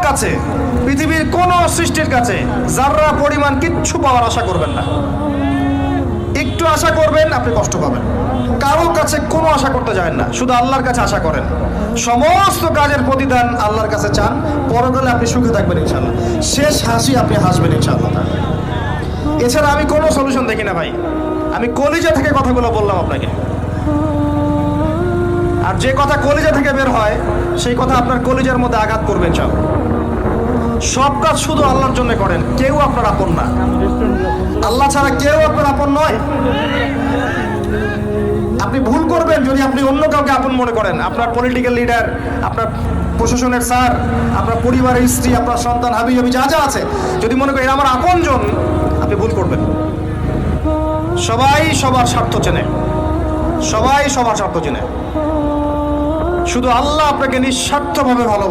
কাছে, পৃথিবীর কোন সৃষ্টির কাছে যাররা পরিমাণ কিচ্ছু পাওয়ার আশা করবেন না। একটু আশা করবেন, আপনি কষ্ট পাবেন। কারো কাছে কোনো আশা করতে যায় না, শুধু আল্লাহর কাছে আশা করেন। সমস্ত কাজের প্রতিদান আল্লাহর কাছে চান, পরকালে আপনি সুখে থাকবেন ইনশাআল্লাহ। শেষ হাসি আপনি হাসবেন ইনশাআল্লাহ। এছাড়া আমি কোনো সলিউশন দেখি না ভাই। আমি কলিজা থেকে কথাগুলো বললাম আপনাকে, আর যে কথা কলিজা থেকে বের হয় সেই কথা আপনার কলিজার মধ্যে আঘাত করবে ইনশাআল্লাহ। সব কাজ শুধু আল্লাহর জন্য করেন, কেউ আপনার আপন না। আল্লাহ ছাড়া কেউ আপনার আপন নয়। আপনি ভুল করবেন যদি আপনি অন্য কাউকে আপন মনে করেন। আপনার পলিটিক্যাল লিডার, আপনার প্রশাসনের স্যার, আপনার পরিবারের স্ত্রী, আপনার সন্তান, হাবি হাবি যা যা আছে, যদি মনে করেন আমার আপনজন, আপনি ভুল করবেন। সবাই সবার স্বার্থ চেনে, সবাই সবার স্বার্থ চেনে। শুধু আল্লাহ আপনাকে নিঃস্বার্থভাবে ভালোবাসেন।